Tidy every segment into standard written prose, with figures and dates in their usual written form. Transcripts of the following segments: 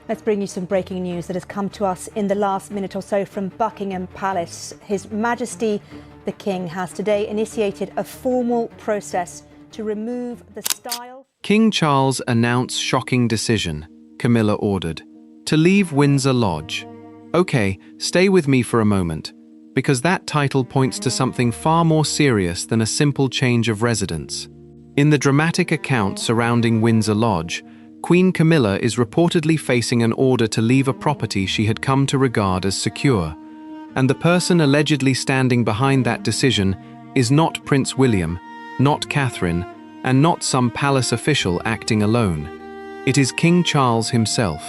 Let's bring you some breaking news that has come to us in the last minute or so from Buckingham Palace. His Majesty the King has today initiated a formal process to remove the style. King Charles announced shocking decision, Camilla ordered, to leave Windsor Lodge. Okay, stay with me for a moment, because that title points to something far more serious than a simple change of residence. In the dramatic account surrounding Windsor Lodge, Queen Camilla is reportedly facing an order to leave a property she had come to regard as secure. And the person allegedly standing behind that decision is not Prince William, not Catherine, and not some palace official acting alone. It is King Charles himself.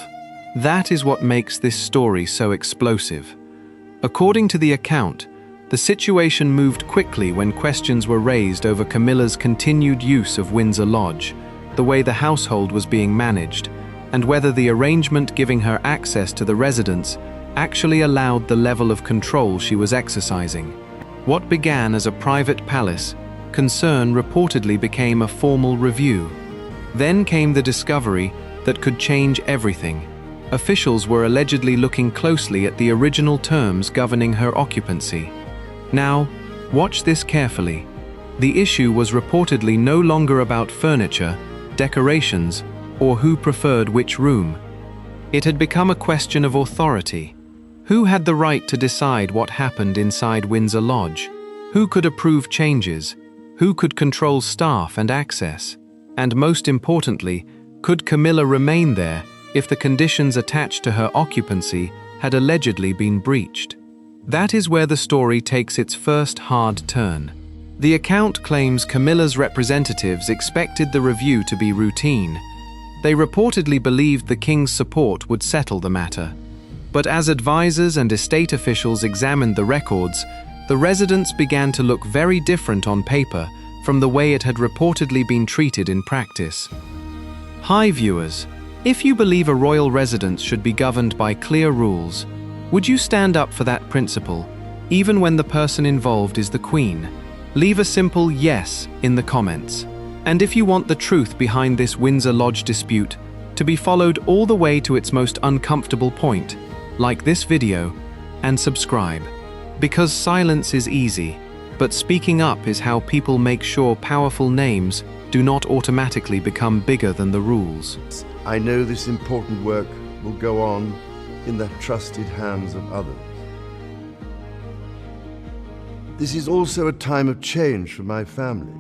That is what makes this story so explosive. According to the account, the situation moved quickly when questions were raised over Camilla's continued use of Windsor Lodge, the way the household was being managed, and whether the arrangement giving her access to the residence actually allowed the level of control she was exercising. What began as a private palace concern reportedly became a formal review. Then came the discovery that could change everything. Officials were allegedly looking closely at the original terms governing her occupancy. Now, watch this carefully. The issue was reportedly no longer about furniture, decorations, or who preferred which room. It had become a question of authority. Who had the right to decide what happened inside Windsor Lodge? Who could approve changes? Who could control staff and access? And most importantly, could Camilla remain there if the conditions attached to her occupancy had allegedly been breached? That is where the story takes its first hard turn. The account claims Camilla's representatives expected the review to be routine. They reportedly believed the king's support would settle the matter. But as advisors and estate officials examined the records, the residence began to look very different on paper from the way it had reportedly been treated in practice. Hi viewers, if you believe a royal residence should be governed by clear rules, would you stand up for that principle, even when the person involved is the Queen? Leave a simple yes in the comments. And if you want the truth behind this Windsor Lodge dispute to be followed all the way to its most uncomfortable point, like this video and subscribe. Because silence is easy, but speaking up is how people make sure powerful names do not automatically become bigger than the rules. I know this important work will go on in the trusted hands of others. This is also a time of change for my family.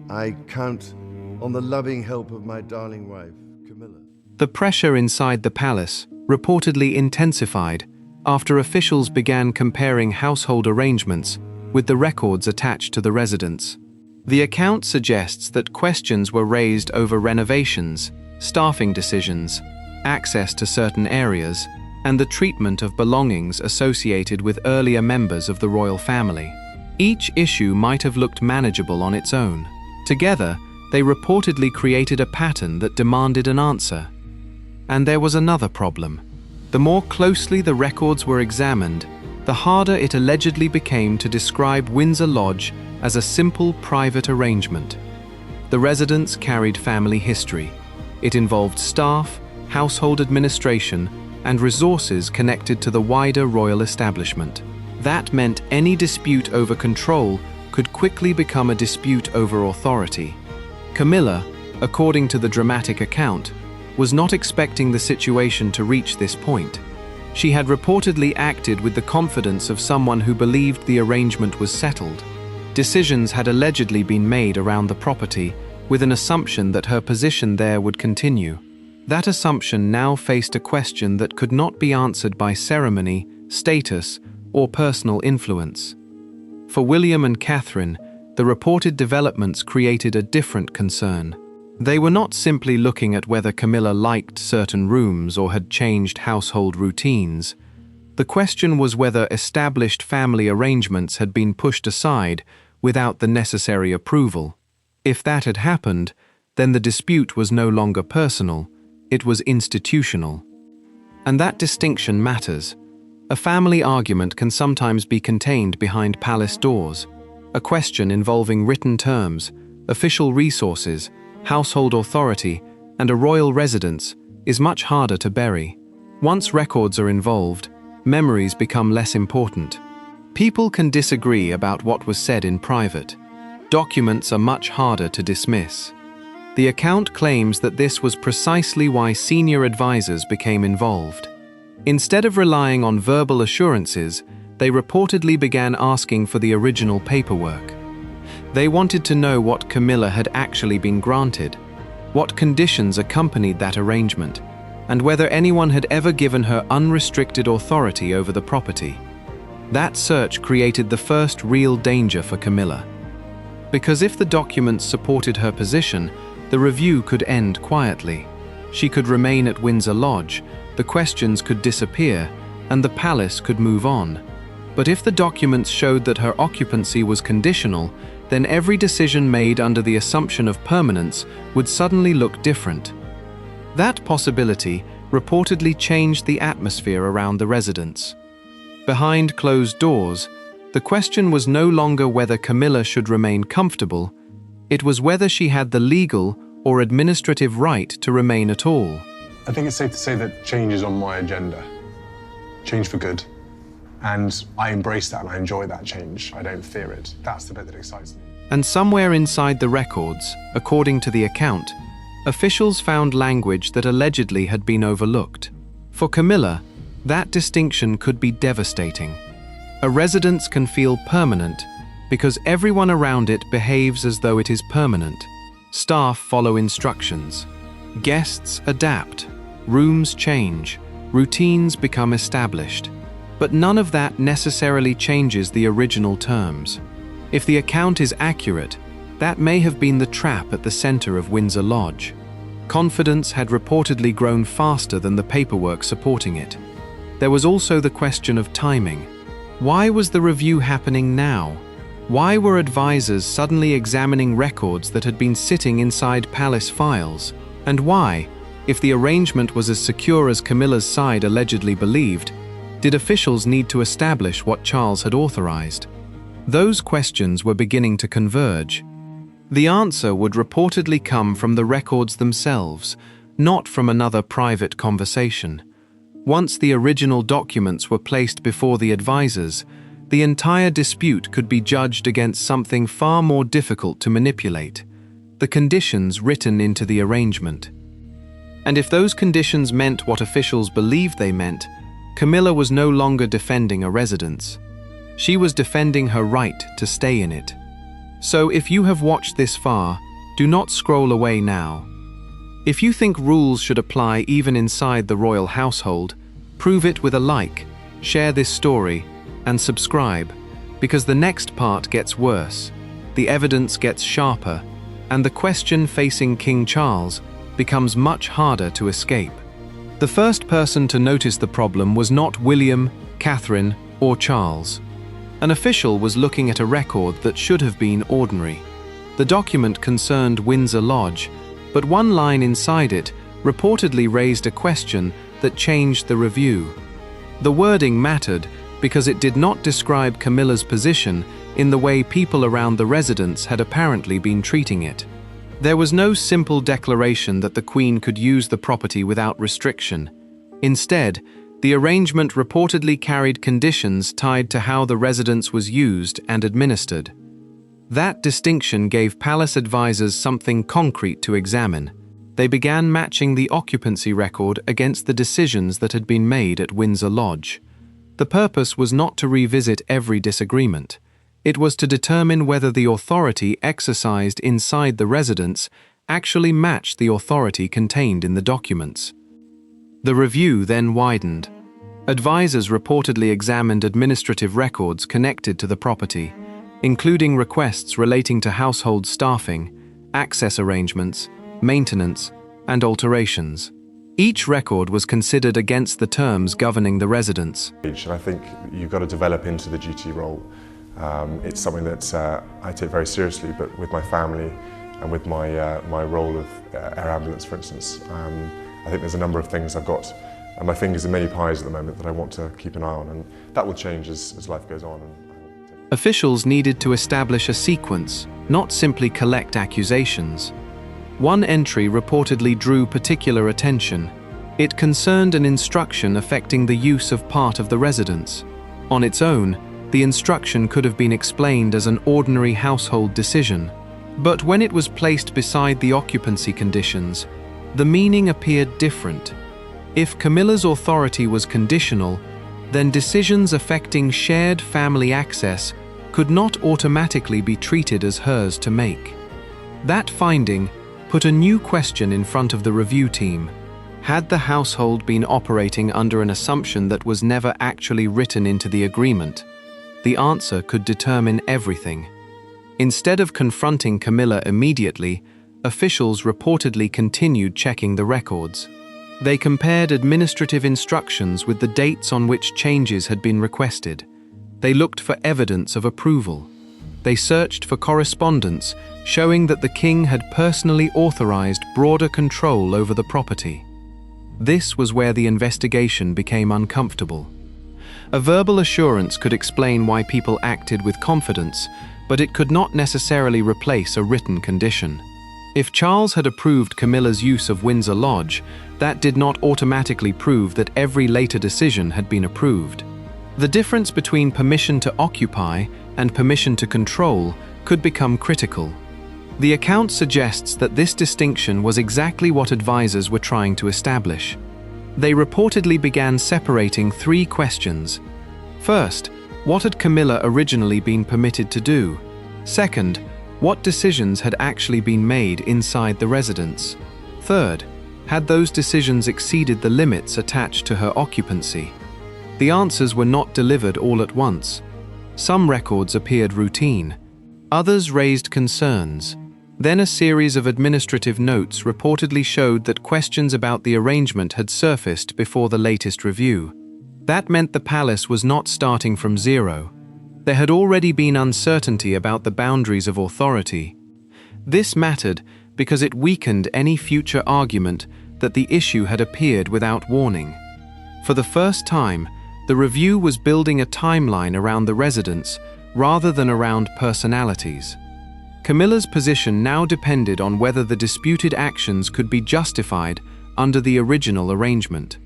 I count on the loving help of my darling wife, Camilla. The pressure inside the palace reportedly intensified after officials began comparing household arrangements with the records attached to the residence. The account suggests that questions were raised over renovations, staffing decisions, access to certain areas, and the treatment of belongings associated with earlier members of the royal family. Each issue might have looked manageable on its own. Together, they reportedly created a pattern that demanded an answer. And there was another problem. The more closely the records were examined, the harder it allegedly became to describe Windsor Lodge as a simple private arrangement. The residence carried family history. It involved staff, household administration, and resources connected to the wider royal establishment. That meant any dispute over control could quickly become a dispute over authority. Camilla, according to the dramatic account, was not expecting the situation to reach this point. She had reportedly acted with the confidence of someone who believed the arrangement was settled. Decisions had allegedly been made around the property with an assumption that her position there would continue. That assumption now faced a question that could not be answered by ceremony, status, or personal influence. For William and Catherine, the reported developments created a different concern. They were not simply looking at whether Camilla liked certain rooms or had changed household routines. The question was whether established family arrangements had been pushed aside without the necessary approval. If that had happened, then the dispute was no longer personal, it was institutional. And that distinction matters. A family argument can sometimes be contained behind palace doors. A question involving written terms, official resources, household authority, and a royal residence is much harder to bury. Once records are involved, memories become less important. People can disagree about what was said in private. Documents are much harder to dismiss. The account claims that this was precisely why senior advisors became involved. Instead of relying on verbal assurances, they reportedly began asking for the original paperwork. They wanted to know what Camilla had actually been granted, what conditions accompanied that arrangement, and whether anyone had ever given her unrestricted authority over the property. That search created the first real danger for Camilla. Because if the documents supported her position, the review could end quietly. She could remain at Windsor Lodge, the questions could disappear, and the palace could move on. But if the documents showed that her occupancy was conditional, then every decision made under the assumption of permanence would suddenly look different. That possibility reportedly changed the atmosphere around the residence. Behind closed doors, the question was no longer whether Camilla should remain comfortable, it was whether she had the legal or administrative right to remain at all. I think it's safe to say that change is on my agenda. Change for good. And I embrace that and I enjoy that change. I don't fear it. That's the bit that excites me. And somewhere inside the records, according to the account, officials found language that allegedly had been overlooked. For Camilla, that distinction could be devastating. A residence can feel permanent because everyone around it behaves as though it is permanent. Staff follow instructions. Guests adapt. Rooms change. Routines become established. But none of that necessarily changes the original terms. If the account is accurate, that may have been the trap at the center of Windsor Lodge. Confidence had reportedly grown faster than the paperwork supporting it. There was also the question of timing. Why was the review happening now? Why were advisors suddenly examining records that had been sitting inside palace files? And why, if the arrangement was as secure as Camilla's side allegedly believed, did officials need to establish what Charles had authorized? Those questions were beginning to converge. The answer would reportedly come from the records themselves, not from another private conversation. Once the original documents were placed before the advisors, the entire dispute could be judged against something far more difficult to manipulate: the conditions written into the arrangement. And if those conditions meant what officials believed they meant, Camilla was no longer defending a residence. She was defending her right to stay in it. So if you have watched this far, do not scroll away now. If you think rules should apply even inside the royal household, prove it with a like, share this story, and subscribe, because the next part gets worse, the evidence gets sharper, and the question facing King Charles becomes much harder to escape. The first person to notice the problem was not William, Catherine, or Charles. An official was looking at a record that should have been ordinary. The document concerned Windsor Lodge, but one line inside it reportedly raised a question that changed the review. The wording mattered because it did not describe Camilla's position in the way people around the residence had apparently been treating it. There was no simple declaration that the Queen could use the property without restriction. Instead, the arrangement reportedly carried conditions tied to how the residence was used and administered. That distinction gave palace advisors something concrete to examine. They began matching the occupancy record against the decisions that had been made at Windsor Lodge. The purpose was not to revisit every disagreement. It was to determine whether the authority exercised inside the residence actually matched the authority contained in the documents. The review then widened. Advisors reportedly examined administrative records connected to the property, including requests relating to household staffing, access arrangements, maintenance, and alterations. Each record was considered against the terms governing the residence. And I think you've got to develop into the duty role. It's something that I take very seriously, but with my family and with my role of air ambulance, for instance, I think there's a number of things I've got my fingers in many pies at the moment that I want to keep an eye on, and that will change as life goes on. Officials needed to establish a sequence, not simply collect accusations. One entry reportedly drew particular attention: It concerned an instruction affecting the use of part of the residence. On its own, the instruction could have been explained as an ordinary household decision. But when it was placed beside the occupancy conditions, the meaning appeared different. If Camilla's authority was conditional, then decisions affecting shared family access could not automatically be treated as hers to make. That finding put a new question in front of the review team. Had the household been operating under an assumption that was never actually written into the agreement? The answer could determine everything. Instead of confronting Camilla immediately, officials reportedly continued checking the records. They compared administrative instructions with the dates on which changes had been requested. They looked for evidence of approval. They searched for correspondence showing that the king had personally authorized broader control over the property. This was where the investigation became uncomfortable. A verbal assurance could explain why people acted with confidence, but it could not necessarily replace a written condition. If Charles had approved Camilla's use of Windsor Lodge, that did not automatically prove that every later decision had been approved. The difference between permission to occupy and permission to control could become critical. The account suggests that this distinction was exactly what advisors were trying to establish. They reportedly began separating three questions. First, what had Camilla originally been permitted to do? Second, what decisions had actually been made inside the residence? Third, had those decisions exceeded the limits attached to her occupancy? The answers were not delivered all at once. Some records appeared routine. Others raised concerns. Then a series of administrative notes reportedly showed that questions about the arrangement had surfaced before the latest review. That meant the palace was not starting from zero. There had already been uncertainty about the boundaries of authority. This mattered because it weakened any future argument that the issue had appeared without warning. For the first time, the review was building a timeline around the residents rather than around personalities. Camilla's position now depended on whether the disputed actions could be justified under the original arrangement.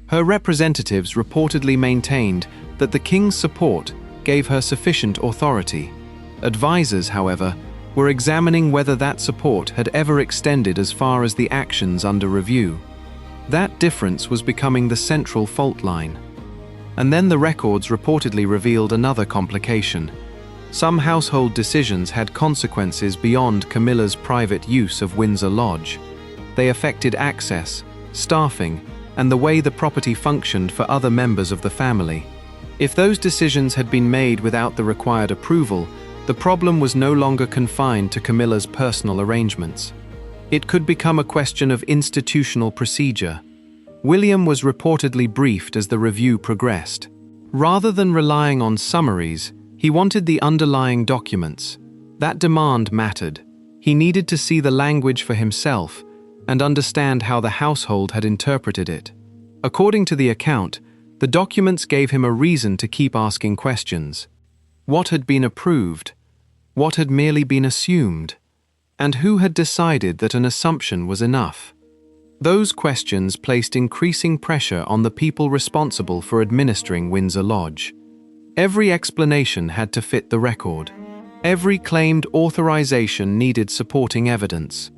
Her representatives reportedly maintained that the king's support gave her sufficient authority. Advisors, however, were examining whether that support had ever extended as far as the actions under review. That difference was becoming the central fault line. And then the records reportedly revealed another complication. Some household decisions had consequences beyond Camilla's private use of Windsor Lodge. They affected access, staffing, and the way the property functioned for other members of the family. If those decisions had been made without the required approval, the problem was no longer confined to Camilla's personal arrangements. It could become a question of institutional procedure. William was reportedly briefed as the review progressed. Rather than relying on summaries, he wanted the underlying documents. That demand mattered. He needed to see the language for himself and understand how the household had interpreted it. According to the account, the documents gave him a reason to keep asking questions. What had been approved? What had merely been assumed? And who had decided that an assumption was enough? Those questions placed increasing pressure on the people responsible for administering Windsor Lodge. Every explanation had to fit the record. Every claimed authorization needed supporting evidence.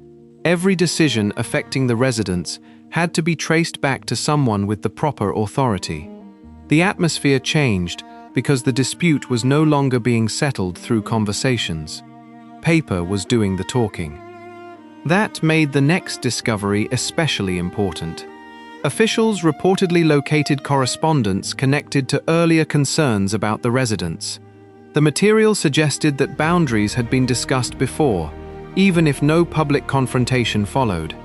Every decision affecting the residents had to be traced back to someone with the proper authority. The atmosphere changed because the dispute was no longer being settled through conversations. Paper was doing the talking. That made the next discovery especially important. Officials reportedly located correspondence connected to earlier concerns about the residents. The material suggested that boundaries had been discussed before, even if no public confrontation followed.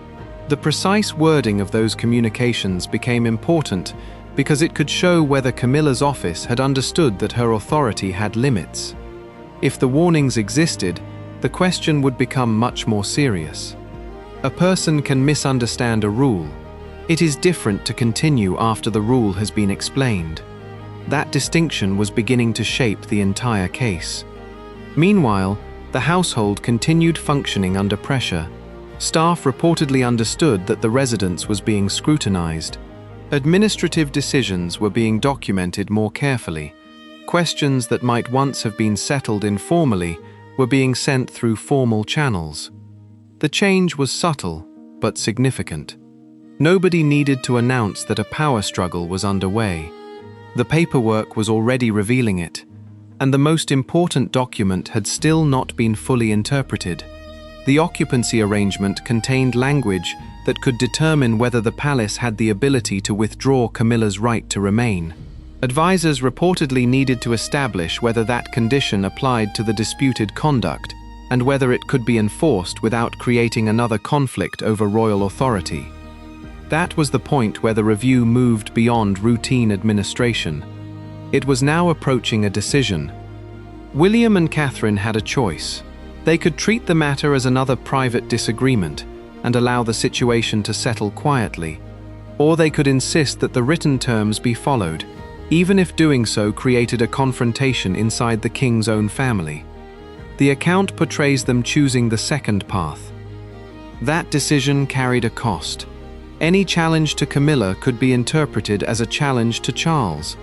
The precise wording of those communications became important because it could show whether Camilla's office had understood that her authority had limits. If the warnings existed, the question would become much more serious. A person can misunderstand a rule. It is different to continue after the rule has been explained. That distinction was beginning to shape the entire case. Meanwhile, the household continued functioning under pressure. Staff reportedly understood that the residence was being scrutinized. Administrative decisions were being documented more carefully. Questions that might once have been settled informally were being sent through formal channels. The change was subtle, but significant. Nobody needed to announce that a power struggle was underway. The paperwork was already revealing it, and the most important document had still not been fully interpreted. The occupancy arrangement contained language that could determine whether the palace had the ability to withdraw Camilla's right to remain. Advisors reportedly needed to establish whether that condition applied to the disputed conduct and whether it could be enforced without creating another conflict over royal authority. That was the point where the review moved beyond routine administration. It was now approaching a decision. William and Catherine had a choice. They could treat the matter as another private disagreement and allow the situation to settle quietly, or they could insist that the written terms be followed, even if doing so created a confrontation inside the king's own family. The account portrays them choosing the second path. That decision carried a cost. Any challenge to Camilla could be interpreted as a challenge to Charles.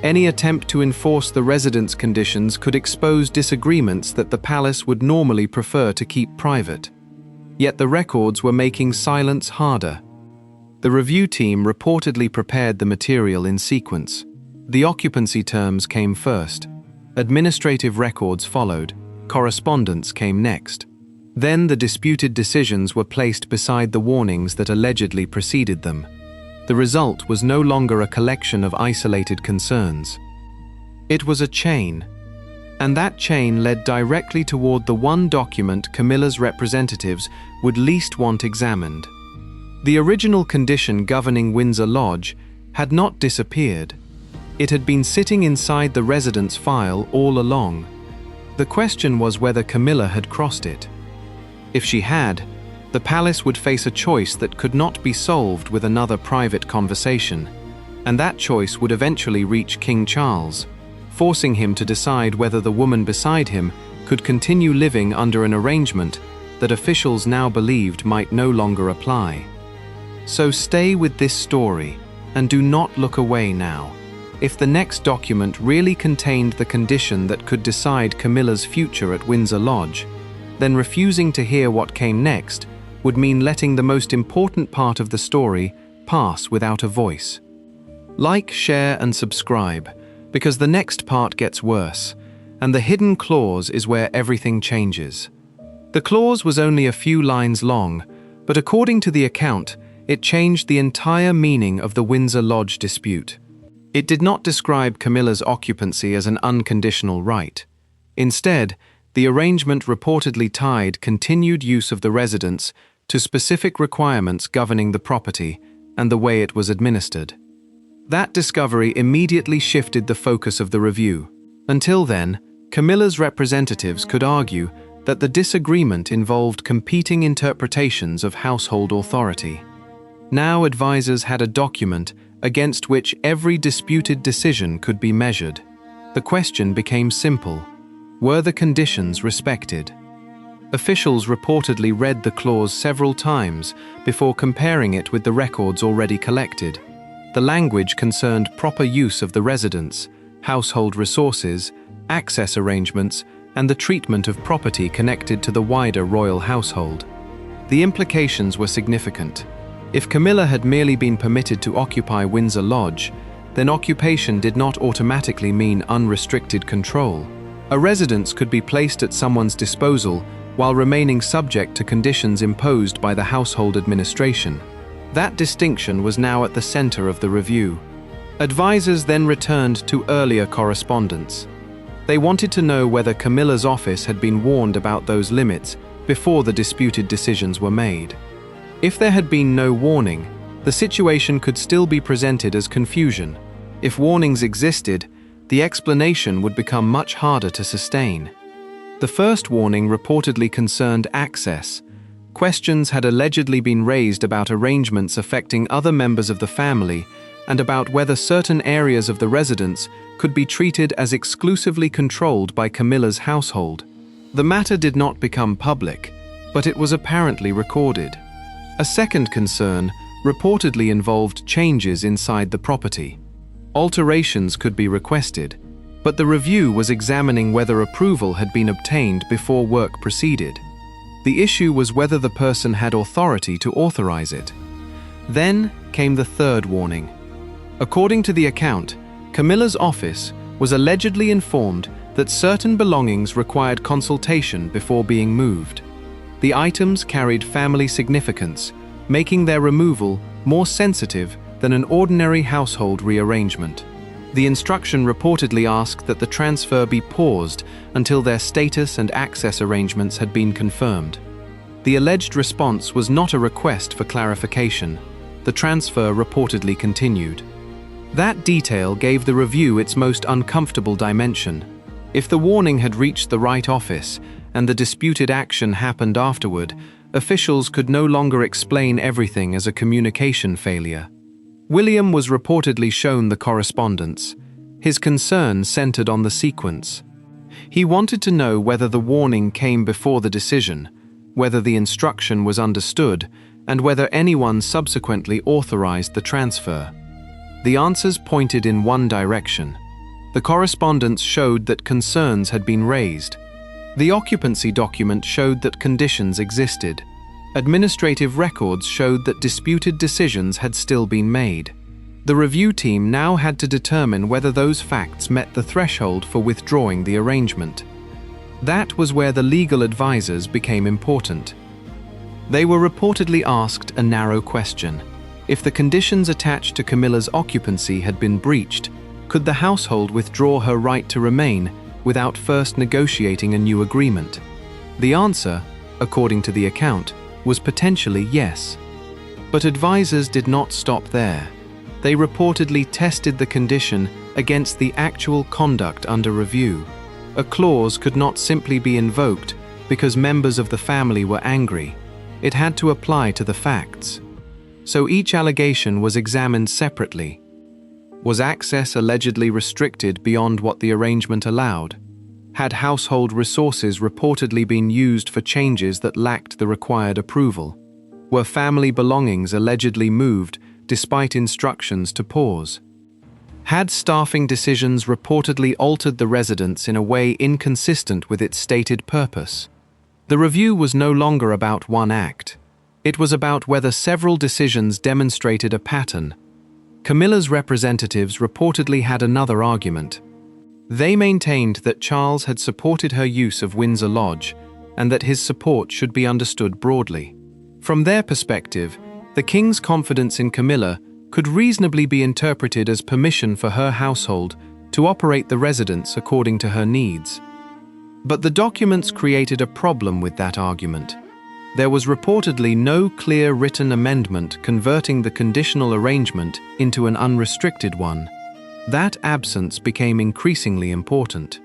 Any attempt to enforce the residence conditions could expose disagreements that the palace would normally prefer to keep private. Yet the records were making silence harder. The review team reportedly prepared the material in sequence. The occupancy terms came first. Administrative records followed. Correspondence came next. Then the disputed decisions were placed beside the warnings that allegedly preceded them. The result was no longer a collection of isolated concerns. It was a chain, and that chain led directly toward the one document Camilla's representatives would least want examined. The original condition governing Windsor Lodge had not disappeared. It had been sitting inside the residence file all along. The question was whether Camilla had crossed it. If she had, the palace would face a choice that could not be solved with another private conversation, and that choice would eventually reach King Charles, forcing him to decide whether the woman beside him could continue living under an arrangement that officials now believed might no longer apply. So stay with this story, and do not look away now. If the next document really contained the condition that could decide Camilla's future at Windsor Lodge, then refusing to hear what came next would mean letting the most important part of the story pass without a voice. Like, share, and subscribe, because the next part gets worse, and the hidden clause is where everything changes. The clause was only a few lines long, but according to the account, it changed the entire meaning of the Windsor Lodge dispute. It did not describe Camilla's occupancy as an unconditional right. Instead, the arrangement reportedly tied continued use of the residence to specific requirements governing the property and the way it was administered. That discovery immediately shifted the focus of the review. Until then, Camilla's representatives could argue that the disagreement involved competing interpretations of household authority. Now advisors had a document against which every disputed decision could be measured. The question became simple: were the conditions respected? Officials reportedly read the clause several times before comparing it with the records already collected. The language concerned proper use of the residence, household resources, access arrangements, and the treatment of property connected to the wider royal household. The implications were significant. If Camilla had merely been permitted to occupy Windsor Lodge, then occupation did not automatically mean unrestricted control. A residence could be placed at someone's disposal while remaining subject to conditions imposed by the household administration. That distinction was now at the center of the review. Advisors then returned to earlier correspondence. They wanted to know whether Camilla's office had been warned about those limits before the disputed decisions were made. If there had been no warning, the situation could still be presented as confusion. If warnings existed, the explanation would become much harder to sustain. The first warning reportedly concerned access. Questions had allegedly been raised about arrangements affecting other members of the family and about whether certain areas of the residence could be treated as exclusively controlled by Camilla's household. The matter did not become public, but it was apparently recorded. A second concern reportedly involved changes inside the property. Alterations could be requested, but the review was examining whether approval had been obtained before work proceeded. The issue was whether the person had authority to authorize it. Then came the third warning. According to the account, Camilla's office was allegedly informed that certain belongings required consultation before being moved. The items carried family significance, making their removal more sensitive than an ordinary household rearrangement. The instruction reportedly asked that the transfer be paused until their status and access arrangements had been confirmed. The alleged response was not a request for clarification. The transfer reportedly continued. That detail gave the review its most uncomfortable dimension. If the warning had reached the right office and the disputed action happened afterward, officials could no longer explain everything as a communication failure. William was reportedly shown the correspondence. His concern centered on the sequence. He wanted to know whether the warning came before the decision, whether the instruction was understood, and whether anyone subsequently authorized the transfer. The answers pointed in one direction. The correspondence showed that concerns had been raised. The occupancy document showed that conditions existed. Administrative records showed that disputed decisions had still been made. The review team now had to determine whether those facts met the threshold for withdrawing the arrangement. That was where the legal advisors became important. They were reportedly asked a narrow question. If the conditions attached to Camilla's occupancy had been breached, could the household withdraw her right to remain without first negotiating a new agreement? The answer, according to the account, was potentially yes. But advisors did not stop there. They reportedly tested the condition against the actual conduct under review. A clause could not simply be invoked because members of the family were angry. It had to apply to the facts. So each allegation was examined separately. Was access allegedly restricted beyond what the arrangement allowed? Had household resources reportedly been used for changes that lacked the required approval? Were family belongings allegedly moved despite instructions to pause? Had staffing decisions reportedly altered the residence in a way inconsistent with its stated purpose? The review was no longer about one act. It was about whether several decisions demonstrated a pattern. Camilla's representatives reportedly had another argument. They maintained that Charles had supported her use of Windsor Lodge and that his support should be understood broadly. From their perspective, the king's confidence in Camilla could reasonably be interpreted as permission for her household to operate the residence according to her needs. But the documents created a problem with that argument. There was reportedly no clear written amendment converting the conditional arrangement into an unrestricted one. That absence became increasingly important.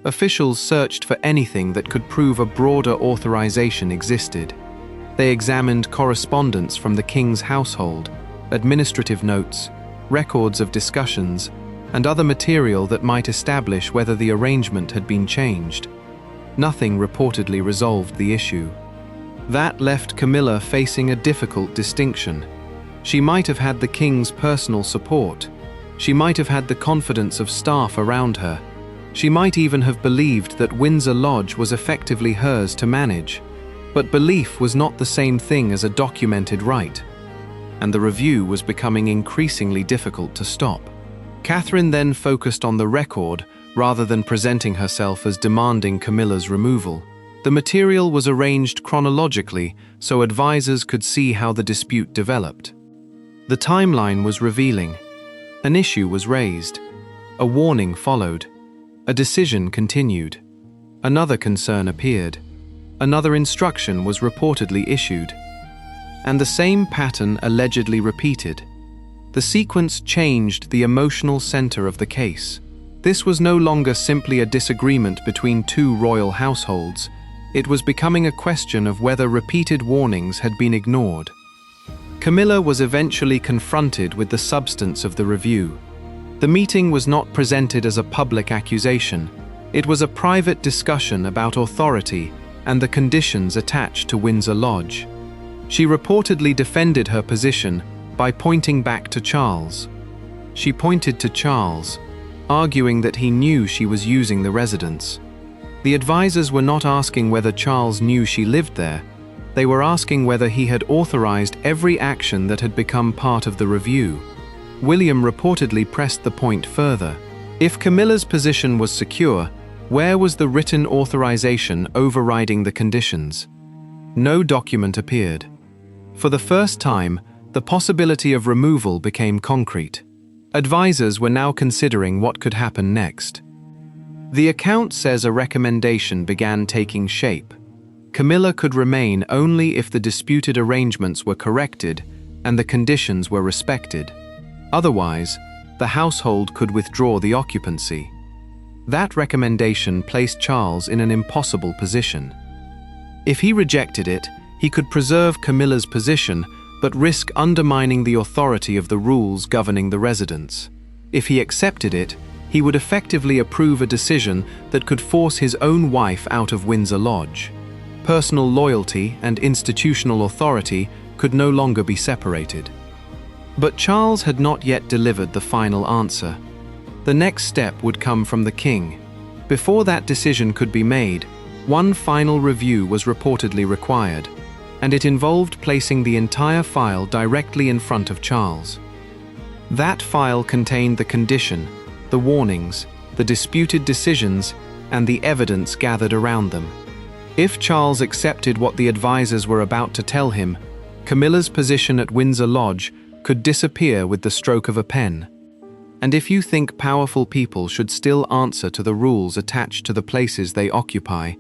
Officials searched for anything that could prove a broader authorization existed. They examined correspondence from the king's household, administrative notes, records of discussions, and other material that might establish whether the arrangement had been changed. Nothing reportedly resolved the issue. That left Camilla facing a difficult distinction. She might have had the king's personal support. She might have had the confidence of staff around her. She might even have believed that Windsor Lodge was effectively hers to manage. But belief was not the same thing as a documented right, and the review was becoming increasingly difficult to stop. Catherine then focused on the record rather than presenting herself as demanding Camilla's removal. The material was arranged chronologically so advisors could see how the dispute developed. The timeline was revealing. An issue was raised. A warning followed. A decision continued. Another concern appeared. Another instruction was reportedly issued. And the same pattern allegedly repeated. The sequence changed the emotional center of the case. This was no longer simply a disagreement between two royal households. It was becoming a question of whether repeated warnings had been ignored. Camilla was eventually confronted with the substance of the review. The meeting was not presented as a public accusation. It was a private discussion about authority and the conditions attached to Windsor Lodge. She reportedly defended her position by pointing back to Charles. She pointed to Charles, arguing that he knew she was using the residence. The advisors were not asking whether Charles knew she lived there. They were asking whether he had authorized every action that had become part of the review. William reportedly pressed the point further. If Camilla's position was secure, where was the written authorization overriding the conditions? No document appeared. For the first time, the possibility of removal became concrete. Advisors were now considering what could happen next. The account says a recommendation began taking shape. Camilla could remain only if the disputed arrangements were corrected and the conditions were respected. Otherwise, the household could withdraw the occupancy. That recommendation placed Charles in an impossible position. If he rejected it, he could preserve Camilla's position but risk undermining the authority of the rules governing the residence. If he accepted it, he would effectively approve a decision that could force his own wife out of Windsor Lodge. Personal loyalty and institutional authority could no longer be separated. But Charles had not yet delivered the final answer. The next step would come from the king. Before that decision could be made, one final review was reportedly required, and it involved placing the entire file directly in front of Charles. That file contained the condition, the warnings, the disputed decisions, and the evidence gathered around them. If Charles accepted what the advisors were about to tell him, Camilla's position at Windsor Lodge could disappear with the stroke of a pen. And if you think powerful people should still answer to the rules attached to the places they occupy,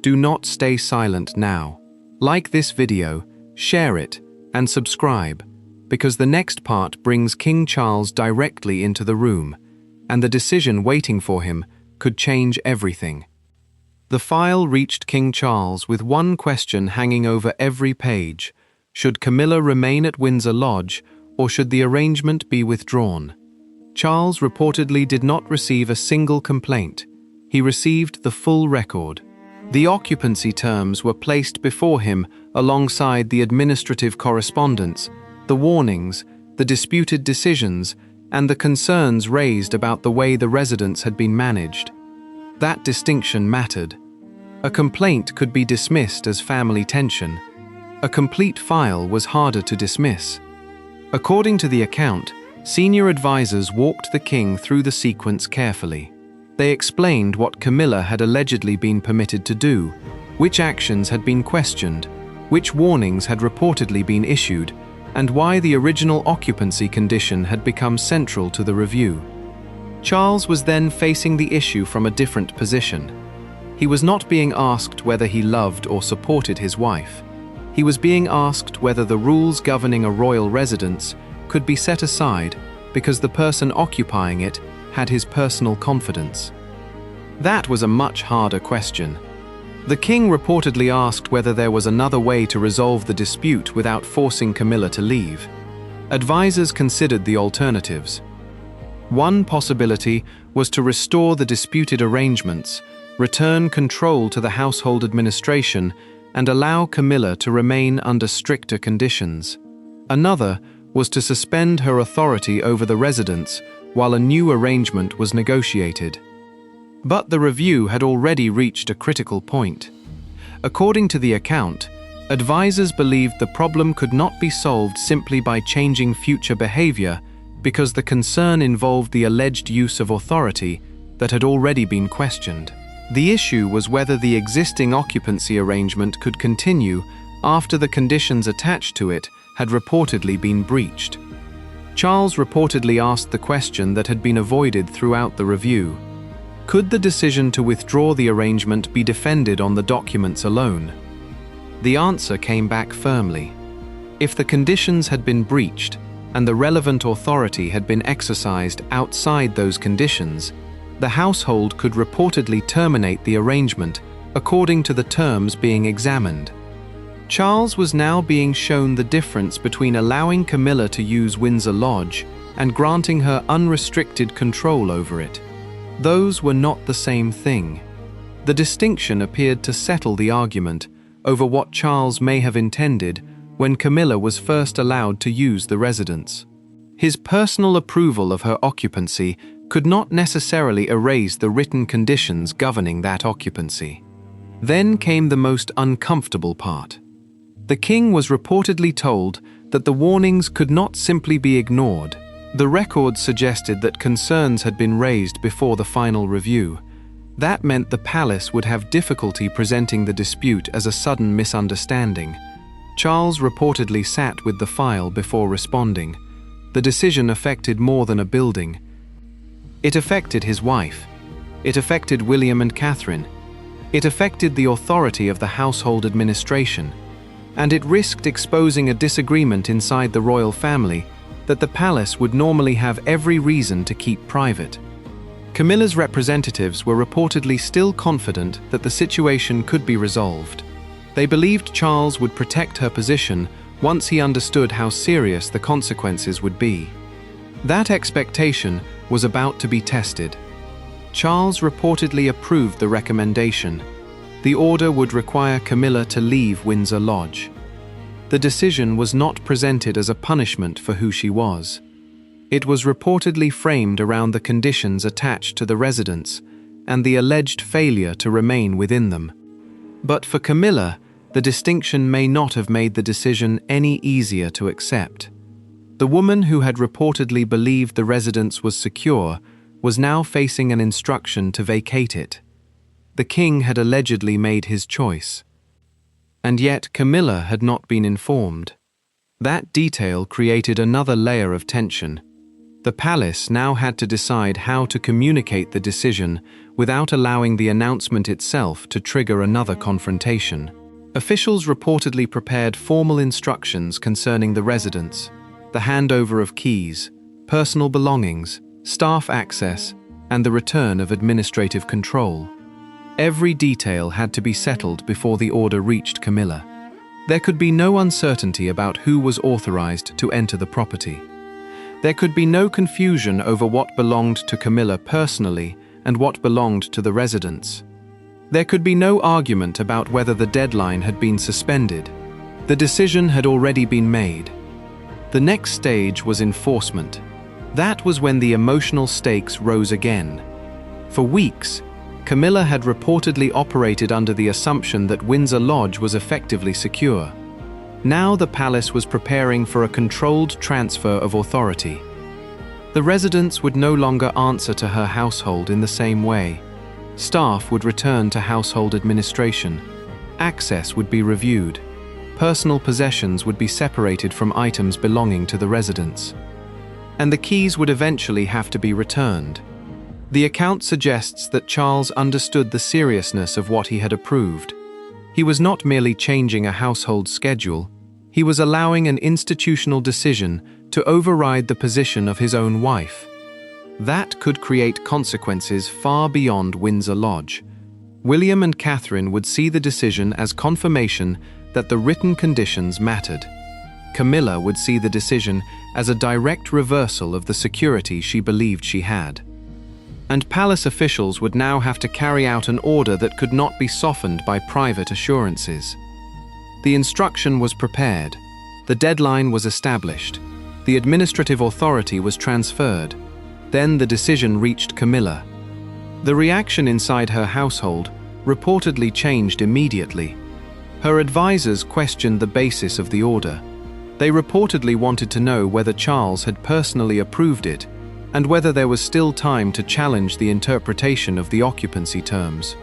do not stay silent now. Like this video, share it, and subscribe, because the next part brings King Charles directly into the room, and the decision waiting for him could change everything. The file reached King Charles with one question hanging over every page: should Camilla remain at Windsor Lodge, or should the arrangement be withdrawn? Charles reportedly did not receive a single complaint. He received the full record. The occupancy terms were placed before him alongside the administrative correspondence, the warnings, the disputed decisions, and the concerns raised about the way the residence had been managed. That distinction mattered. A complaint could be dismissed as family tension. A complete file was harder to dismiss. According to the account, senior advisors walked the king through the sequence carefully. They explained what Camilla had allegedly been permitted to do, which actions had been questioned, which warnings had reportedly been issued, and why the original occupancy condition had become central to the review. Charles was then facing the issue from a different position. He was not being asked whether he loved or supported his wife. He was being asked whether the rules governing a royal residence could be set aside because the person occupying it had his personal confidence. That was a much harder question. The king reportedly asked whether there was another way to resolve the dispute without forcing Camilla to leave. Advisors considered the alternatives. One possibility was to restore the disputed arrangements, return control to the household administration, and allow Camilla to remain under stricter conditions. Another was to suspend her authority over the residence while a new arrangement was negotiated. But the review had already reached a critical point. According to the account, advisors believed the problem could not be solved simply by changing future behavior because the concern involved the alleged use of authority that had already been questioned. The issue was whether the existing occupancy arrangement could continue after the conditions attached to it had reportedly been breached. Charles reportedly asked the question that had been avoided throughout the review. Could the decision to withdraw the arrangement be defended on the documents alone? The answer came back firmly. If the conditions had been breached and the relevant authority had been exercised outside those conditions, the household could reportedly terminate the arrangement according to the terms being examined. Charles was now being shown the difference between allowing Camilla to use Windsor Lodge and granting her unrestricted control over it. Those were not the same thing. The distinction appeared to settle the argument over what Charles may have intended when Camilla was first allowed to use the residence. His personal approval of her occupancy could not necessarily erase the written conditions governing that occupancy. Then came the most uncomfortable part. The king was reportedly told that the warnings could not simply be ignored. The records suggested that concerns had been raised before the final review. That meant the palace would have difficulty presenting the dispute as a sudden misunderstanding. Charles reportedly sat with the file before responding. The decision affected more than a building. It affected his wife. It affected William and Catherine. It affected the authority of the household administration. And it risked exposing a disagreement inside the royal family that the palace would normally have every reason to keep private. Camilla's representatives were reportedly still confident that the situation could be resolved. They believed Charles would protect her position once he understood how serious the consequences would be. That expectation was about to be tested. Charles reportedly approved the recommendation. The order would require Camilla to leave Windsor Lodge. The decision was not presented as a punishment for who she was. It was reportedly framed around the conditions attached to the residence and the alleged failure to remain within them. But for Camilla, the distinction may not have made the decision any easier to accept. The woman who had reportedly believed the residence was secure was now facing an instruction to vacate it. The king had allegedly made his choice. And yet Camilla had not been informed. That detail created another layer of tension. The palace now had to decide how to communicate the decision without allowing the announcement itself to trigger another confrontation. Officials reportedly prepared formal instructions concerning the residence, the handover of keys, personal belongings, staff access, and the return of administrative control. Every detail had to be settled before the order reached Camilla. There could be no uncertainty about who was authorized to enter the property. There could be no confusion over what belonged to Camilla personally and what belonged to the residence. There could be no argument about whether the deadline had been suspended. The decision had already been made. The next stage was enforcement. That was when the emotional stakes rose again. For weeks, Camilla had reportedly operated under the assumption that Windsor Lodge was effectively secure. Now the palace was preparing for a controlled transfer of authority. The residence would no longer answer to her household in the same way. Staff would return to household administration. Access would be reviewed. Personal possessions would be separated from items belonging to the residence. And the keys would eventually have to be returned. The account suggests that Charles understood the seriousness of what he had approved. He was not merely changing a household schedule, he was allowing an institutional decision to override the position of his own wife. That could create consequences far beyond Windsor Lodge. William and Catherine would see the decision as confirmation that the written conditions mattered. Camilla would see the decision as a direct reversal of the security she believed she had. And palace officials would now have to carry out an order that could not be softened by private assurances. The instruction was prepared. The deadline was established. The administrative authority was transferred. Then the decision reached Camilla. The reaction inside her household reportedly changed immediately. Her advisors questioned the basis of the order. They reportedly wanted to know whether Charles had personally approved it and whether there was still time to challenge the interpretation of the occupancy terms.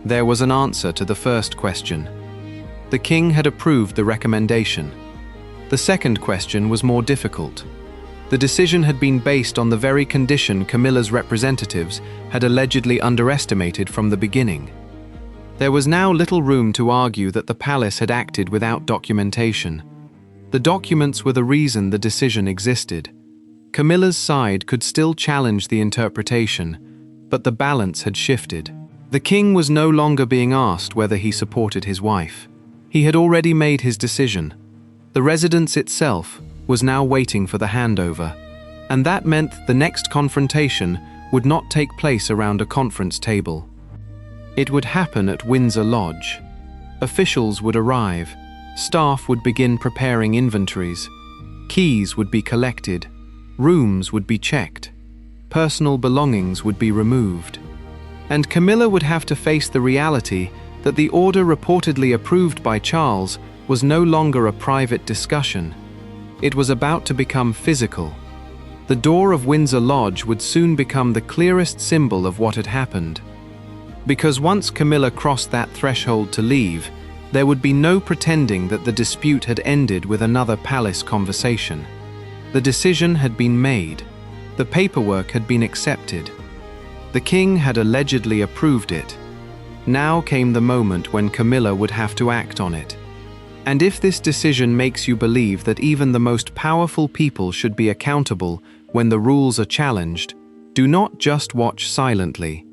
There was an answer to the first question. The king had approved the recommendation. The second question was more difficult. The decision had been based on the very condition Camilla's representatives had allegedly underestimated from the beginning. There was now little room to argue that the palace had acted without documentation. The documents were the reason the decision existed. Camilla's side could still challenge the interpretation, but the balance had shifted. The king was no longer being asked whether he supported his wife. He had already made his decision. The residence itself was now waiting for the handover, and that meant the next confrontation would not take place around a conference table. It would happen at Windsor Lodge. Officials would arrive, staff would begin preparing inventories, keys would be collected, rooms would be checked, personal belongings would be removed. And Camilla would have to face the reality that the order reportedly approved by Charles was no longer a private discussion. It was about to become physical. The door of Windsor Lodge would soon become the clearest symbol of what had happened. Because once Camilla crossed that threshold to leave, there would be no pretending that the dispute had ended with another palace conversation. The decision had been made. The paperwork had been accepted. The king had allegedly approved it. Now came the moment when Camilla would have to act on it. And if this decision makes you believe that even the most powerful people should be accountable when the rules are challenged, do not just watch silently.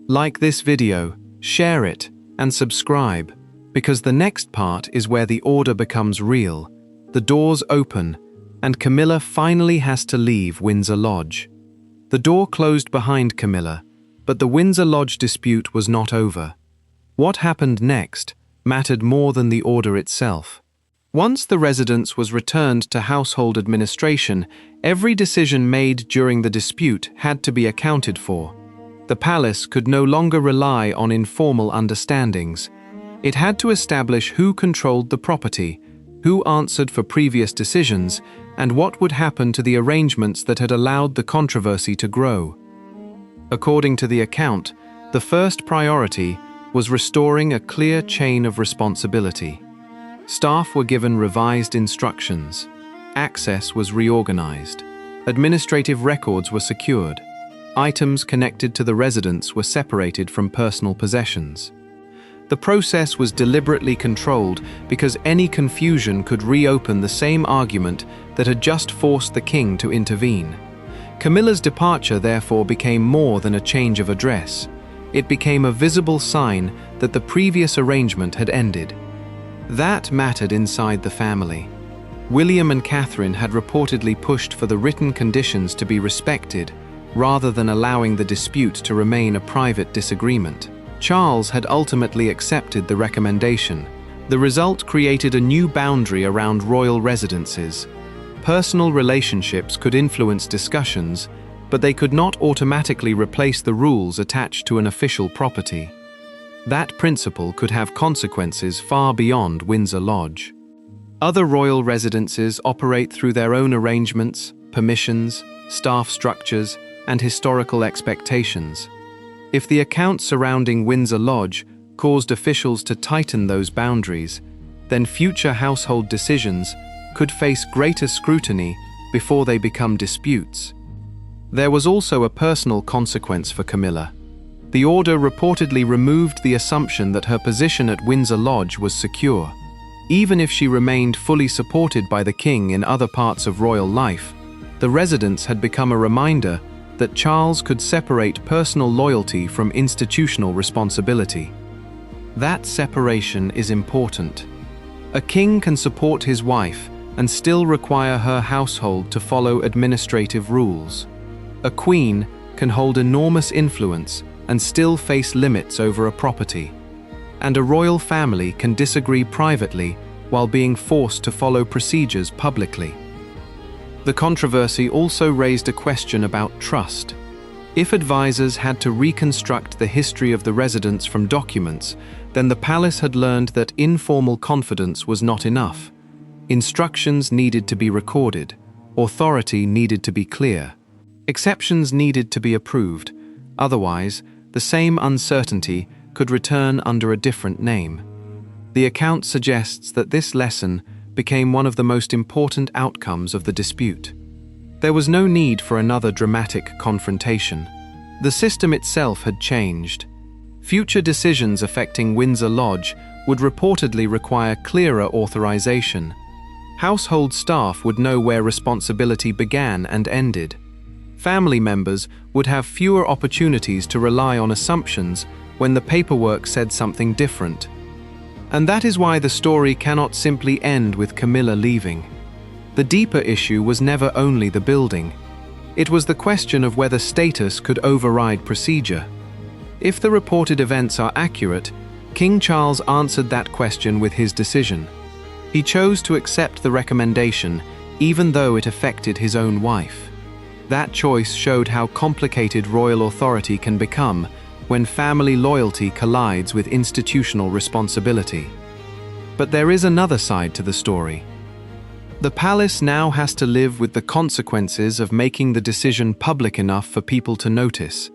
Like this video, share it, and subscribe, because the next part is where the order becomes real, the doors open, and Camilla finally has to leave Windsor Lodge. The door closed behind Camilla, but the Windsor Lodge dispute was not over. What happened next mattered more than the order itself. Once the residence was returned to household administration, every decision made during the dispute had to be accounted for. The palace could no longer rely on informal understandings. It had to establish who controlled the property, who answered for previous decisions, and what would happen to the arrangements that had allowed the controversy to grow. According to the account, the first priority was restoring a clear chain of responsibility. Staff were given revised instructions. Access was reorganized. Administrative records were secured. Items connected to the residence were separated from personal possessions. The process was deliberately controlled because any confusion could reopen the same argument that had just forced the king to intervene. Camilla's departure therefore became more than a change of address. It became a visible sign that the previous arrangement had ended. That mattered inside the family. William and Catherine had reportedly pushed for the written conditions to be respected, rather than allowing the dispute to remain a private disagreement. Charles had ultimately accepted the recommendation. The result created a new boundary around royal residences. Personal relationships could influence discussions, but they could not automatically replace the rules attached to an official property. That principle could have consequences far beyond Windsor Lodge. Other royal residences operate through their own arrangements, permissions, staff structures, and historical expectations. If the accounts surrounding Windsor Lodge caused officials to tighten those boundaries, then future household decisions could face greater scrutiny before they become disputes. There was also a personal consequence for Camilla. The order reportedly removed the assumption that her position at Windsor Lodge was secure. Even if she remained fully supported by the king in other parts of royal life, the residence had become a reminder that Charles could separate personal loyalty from institutional responsibility. That separation is important. A king can support his wife and still require her household to follow administrative rules. A queen can hold enormous influence and still face limits over a property. And a royal family can disagree privately while being forced to follow procedures publicly. The controversy also raised a question about trust. If advisors had to reconstruct the history of the residence from documents, then the palace had learned that informal confidence was not enough. Instructions needed to be recorded. Authority needed to be clear. Exceptions needed to be approved. Otherwise, the same uncertainty could return under a different name. The account suggests that this lesson became one of the most important outcomes of the dispute. There was no need for another dramatic confrontation. The system itself had changed. Future decisions affecting Windsor Lodge would reportedly require clearer authorization. Household staff would know where responsibility began and ended. Family members would have fewer opportunities to rely on assumptions when the paperwork said something different. And that is why the story cannot simply end with Camilla leaving. The deeper issue was never only the building. It was the question of whether status could override procedure. If the reported events are accurate, King Charles answered that question with his decision. He chose to accept the recommendation, even though it affected his own wife. That choice showed how complicated royal authority can become when family loyalty collides with institutional responsibility. But there is another side to the story. The palace now has to live with the consequences of making the decision public enough for people to notice.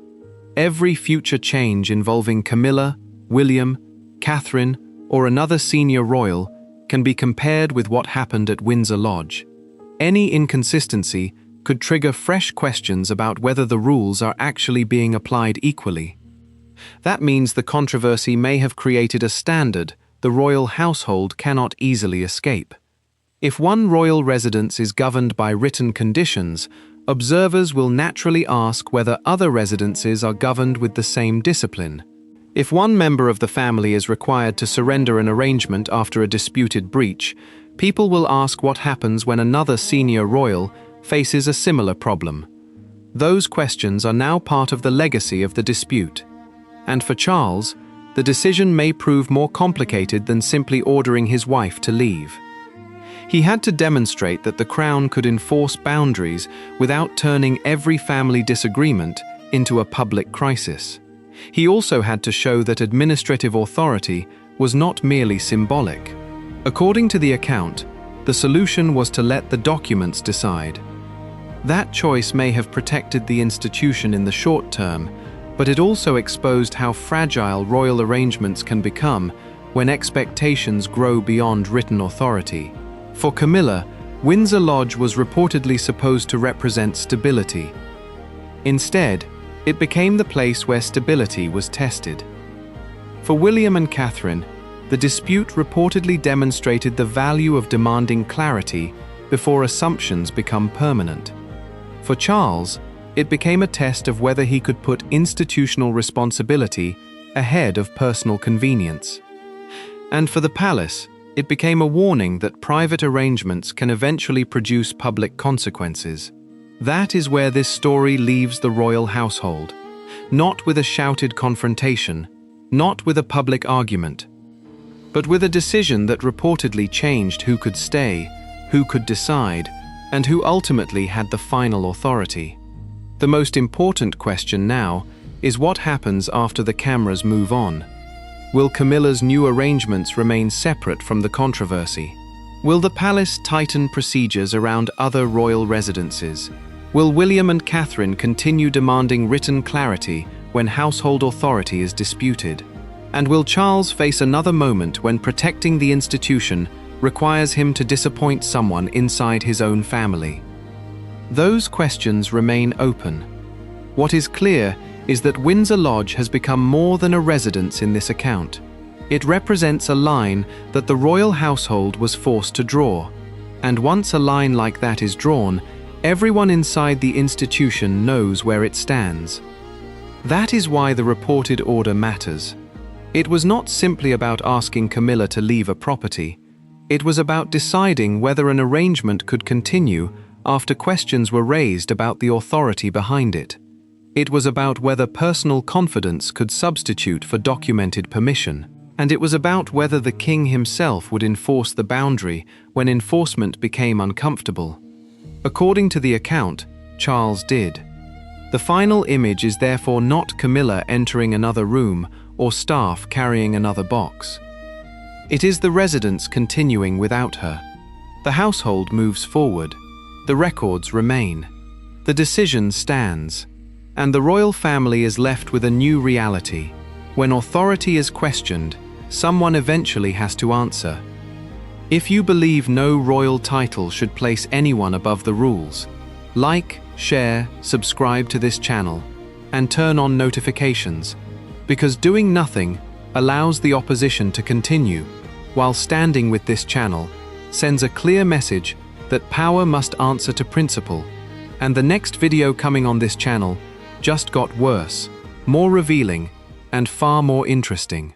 Every future change involving Camilla, William, Catherine, or another senior royal can be compared with what happened at Windsor Lodge. Any inconsistency could trigger fresh questions about whether the rules are actually being applied equally. That means the controversy may have created a standard the royal household cannot easily escape. If one royal residence is governed by written conditions, observers will naturally ask whether other residences are governed with the same discipline. If one member of the family is required to surrender an arrangement after a disputed breach, people will ask what happens when another senior royal faces a similar problem. Those questions are now part of the legacy of the dispute. And for Charles, the decision may prove more complicated than simply ordering his wife to leave. He had to demonstrate that the Crown could enforce boundaries without turning every family disagreement into a public crisis. He also had to show that administrative authority was not merely symbolic. According to the account, the solution was to let the documents decide. That choice may have protected the institution in the short term, but it also exposed how fragile royal arrangements can become when expectations grow beyond written authority. For Camilla, Windsor Lodge was reportedly supposed to represent stability. Instead, it became the place where stability was tested. For William and Catherine, the dispute reportedly demonstrated the value of demanding clarity before assumptions become permanent. For Charles, it became a test of whether he could put institutional responsibility ahead of personal convenience. And for the palace, it became a warning that private arrangements can eventually produce public consequences. That is where this story leaves the royal household. Not with a shouted confrontation, not with a public argument, but with a decision that reportedly changed who could stay, who could decide, and who ultimately had the final authority. The most important question now is what happens after the cameras move on. Will Camilla's new arrangements remain separate from the controversy? Will the palace tighten procedures around other royal residences? Will William and Catherine continue demanding written clarity when household authority is disputed? And will Charles face another moment when protecting the institution requires him to disappoint someone inside his own family? Those questions remain open. What is clear is that Windsor Lodge has become more than a residence in this account. It represents a line that the royal household was forced to draw. And once a line like that is drawn, everyone inside the institution knows where it stands. That is why the reported order matters. It was not simply about asking Camilla to leave a property. It was about deciding whether an arrangement could continue after questions were raised about the authority behind it. It was about whether personal confidence could substitute for documented permission. And it was about whether the king himself would enforce the boundary when enforcement became uncomfortable. According to the account, Charles did. The final image is therefore not Camilla entering another room or staff carrying another box. It is the residence continuing without her. The household moves forward. The records remain. The decision stands. And the royal family is left with a new reality. When authority is questioned, someone eventually has to answer. If you believe no royal title should place anyone above the rules, like, share, subscribe to this channel, and turn on notifications, because doing nothing allows the opposition to continue, while standing with this channel sends a clear message that power must answer to principle. And the next video coming on this channel just got worse, more revealing, and far more interesting.